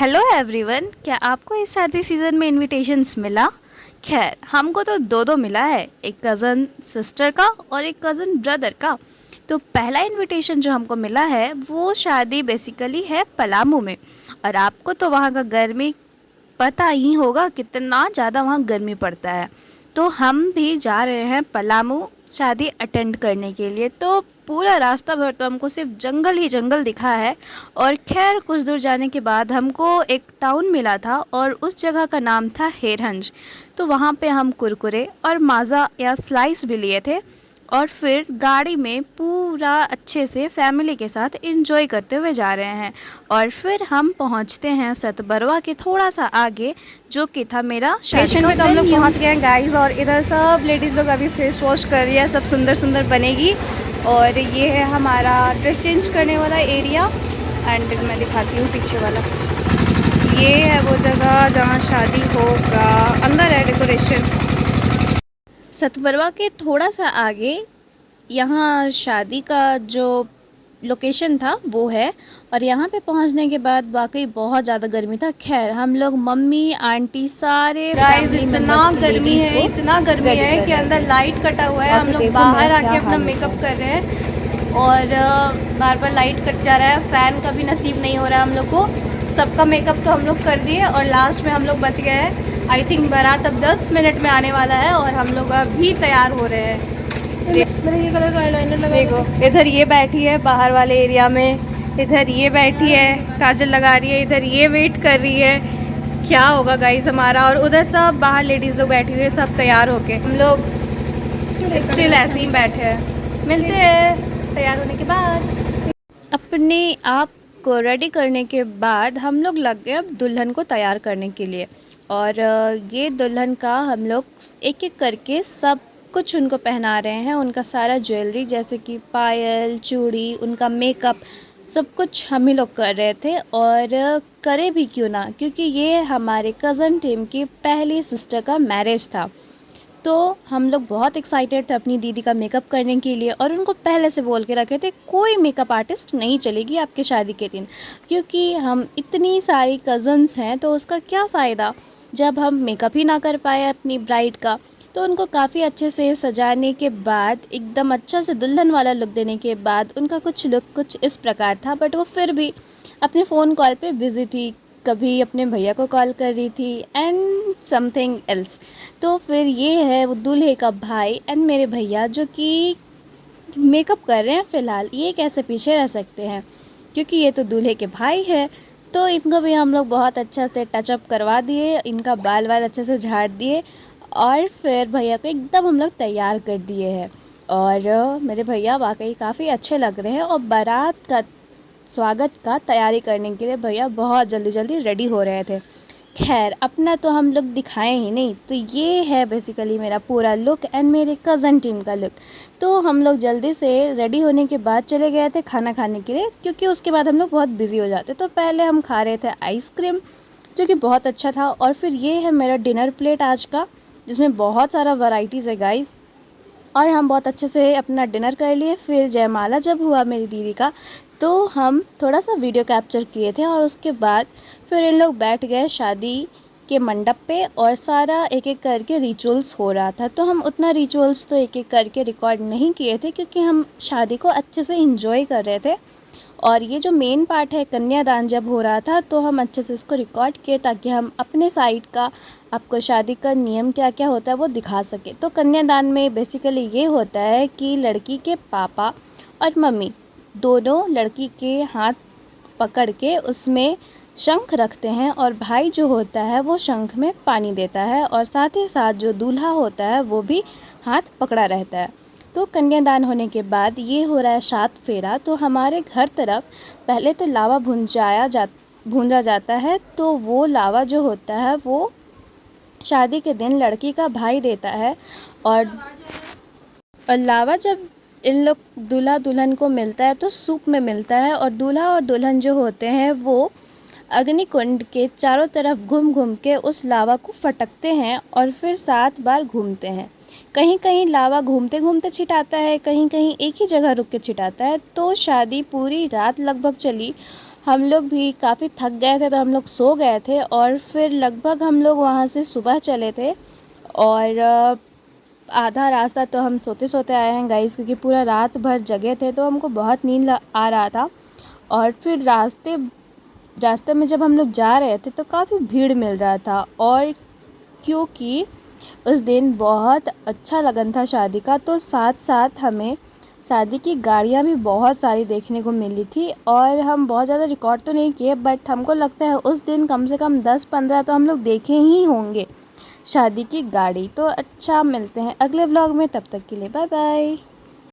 Hello everyone, क्या आपको इस शादी सीज़न में इनविटेशंस मिला? खैर, हमको तो दो दो मिला है, एक कज़न सिस्टर का और एक कज़न ब्रदर का। तो पहला इनविटेशन जो हमको मिला है वो शादी बेसिकली है पलामू में। और आपको तो वहाँ का गर्मी पता ही होगा, कितना ज़्यादा वहाँ गर्मी पड़ता है। तो हम भी जा रहे हैं पलामू शादी अटेंड करने के लिए। तो पूरा रास्ता भर तो हमको सिर्फ जंगल ही जंगल दिखा है। और खैर कुछ दूर जाने के बाद हमको एक टाउन मिला था और उस जगह का नाम था हेरहंज। तो वहाँ पे हम कुरकुरे और माज़ा या स्लाइस भी लिए थे और फिर गाड़ी में पूरा अच्छे से फैमिली के साथ एंजॉय करते हुए जा रहे हैं। और फिर हम पहुँचते हैं सतबरवा के थोड़ा सा आगे, जो कि था मेरा स्टेशन पे तो हम लोग पहुँच गए हैं गाइस। और इधर सब लेडीज़ लोग अभी फेस वॉश कर रही है, सब सुंदर सुंदर बनेगी। और ये है हमारा ड्रेस चेंज करने वाला एरिया। एंड मैं दिखाती हूँ पीछे वाला, ये है वो जगह जहाँ शादी होगा। अंदर है डेकोरेशन। सतबरवा के थोड़ा सा आगे यहाँ शादी का जो लोकेशन था वो है। और यहाँ पे पहुँचने के बाद वाकई बहुत ज़्यादा गर्मी था। खैर हम लोग मम्मी आंटी सारे गाइस इतना गर्मी है, इतना गर्मी है कि अंदर लाइट कटा हुआ है। हम लोग बाहर आके अपना मेकअप कर रहे हैं और बार बार लाइट कट जा रहा है। फ़ैन का भी नसीब नहीं हो रहा है हम लोग को। सबका मेकअप तो हम लोग कर दिए और लास्ट में हम लोग बच गए हैं। आई थिंक बारात अब 10 मिनट में आने वाला है और हम लोग अभी तैयार हो रहे हैं। मेरे ये कलर का आईलाइनर लगा, देखो इधर ये बैठी है बाहर वाले एरिया में, इधर ये बैठी है काजल लगा रही है, इधर ये वेट कर रही है क्या होगा गाइस हमारा। और उधर सब बाहर लेडीज़ लोग बैठी हुई है, सब तैयार होके। हम लोग स्टिल ऐसे ही बैठे हैं। मिलते हैं तैयार होने के बाद। अपने आप को रेडी करने के बाद हम लोग लग गए अब दुल्हन को तैयार करने के लिए। और ये दुल्हन का हम लोग एक एक करके सब कुछ उनको पहना रहे हैं। उनका सारा ज्वेलरी जैसे कि पायल, चूड़ी, उनका मेकअप, सब कुछ हम ही लोग कर रहे थे। और करे भी क्यों ना, क्योंकि ये हमारे कज़न टीम की पहली सिस्टर का मैरिज था। तो हम लोग बहुत एक्साइटेड थे अपनी दीदी का मेकअप करने के लिए। और उनको पहले से बोल के रखे थे कोई मेकअप आर्टिस्ट नहीं चलेगी आपके शादी के दिन, क्योंकि हम इतनी सारी कज़न्स हैं तो उसका क्या फ़ायदा जब हम मेकअप ही ना कर पाए अपनी ब्राइड का। तो उनको काफ़ी अच्छे से सजाने के बाद, एकदम अच्छा से दुल्हन वाला लुक देने के बाद, उनका कुछ लुक कुछ इस प्रकार था। बट वो फिर भी अपने फ़ोन कॉल पे बिज़ी थी, कभी अपने भैया को कॉल कर रही थी एंड समथिंग एल्स। तो फिर ये है वो दूल्हे का भाई एंड मेरे भैया जो कि मेकअप कर रहे हैं फ़िलहाल। ये कैसे पीछे रह सकते हैं, क्योंकि ये तो दूल्हे के भाई है। तो इनको भी हम लोग बहुत अच्छा से टचअप करवा दिए, इनका बाल वाल अच्छे से झाड़ दिए और फिर भैया को एकदम हम लोग तैयार कर दिए हैं। और मेरे भैया वाकई काफ़ी अच्छे लग रहे हैं। और बारात का स्वागत का तैयारी करने के लिए भैया बहुत जल्दी जल्दी रेडी हो रहे थे। खैर अपना तो हम लोग दिखाएं ही नहीं। तो ये है बेसिकली मेरा पूरा लुक एंड मेरे कज़न टीम का लुक। तो हम लोग जल्दी से रेडी होने के बाद चले गए थे खाना खाने के लिए, क्योंकि उसके बाद हम लोग बहुत बिज़ी हो जाते। तो पहले हम खा रहे थे आइसक्रीम, जो कि बहुत अच्छा था। और फिर ये है मेरा डिनर प्लेट आज का, जिसमें बहुत सारा वैराइटीज़ है गाइस। और हम बहुत अच्छे से अपना डिनर कर लिए। फिर जयमाला जब हुआ मेरी दीदी का, तो हम थोड़ा सा वीडियो कैप्चर किए थे। और उसके बाद फिर इन लोग बैठ गए शादी के मंडप पे और सारा एक एक करके रिचुअल्स हो रहा था। तो हम उतना रिचुअल्स तो एक एक करके रिकॉर्ड नहीं किए थे, क्योंकि हम शादी को अच्छे से एंजॉय कर रहे थे। और ये जो मेन पार्ट है कन्यादान जब हो रहा था, तो हम अच्छे से इसको रिकॉर्ड किए ताकि हम अपने साइड का आपको शादी का नियम क्या क्या होता है वो दिखा सके। तो कन्यादान में बेसिकली ये होता है कि लड़की के पापा और मम्मी दोनों लड़की के हाथ पकड़ के उसमें शंख रखते हैं और भाई जो होता है वो शंख में पानी देता है। और साथ ही साथ जो दूल्हा होता है वो भी हाथ पकड़ा रहता है। तो कन्यादान होने के बाद ये हो रहा है 7 फेरा। तो हमारे घर तरफ पहले तो लावा भूंजा जाता है। तो वो लावा जो होता है वो शादी के दिन लड़की का भाई देता है। और लावा जब इन लोग दूल्हा दुल्हन को मिलता है तो सूप में मिलता है। और दूल्हा और दुल्हन जो होते हैं वो अग्निकुंड के चारों तरफ घूम घूम के उस लावा को फटकते हैं और फिर 7 बार घूमते हैं। कहीं कहीं लावा घूमते घूमते छिटाता है, कहीं कहीं एक ही जगह रुक के छिटाता है। तो शादी पूरी रात लगभग चली हम लोग भी काफ़ी थक गए थे तो हम लोग सो गए थे और फिर लगभग हम लोग वहाँ से सुबह चले थे और आधा रास्ता तो हम सोते सोते आए हैं गाइस, क्योंकि पूरा रात भर जगे थे तो हमको बहुत नींद आ रहा था। और फिर रास्ते में जब हम लोग जा रहे थे तो काफ़ी भीड़ मिल रहा था, और क्योंकि उस दिन बहुत अच्छा लगन था शादी का, तो साथ साथ हमें शादी की गाड़ियाँ भी बहुत सारी देखने को मिली थी। और हम बहुत ज़्यादा रिकॉर्ड तो नहीं किए, बट हमको लगता है उस दिन कम से कम 10-15 तो हम लोग देखे ही होंगे शादी की गाड़ी। तो अच्छा, मिलते हैं अगले व्लॉग में, तब तक के लिए बाय बाय।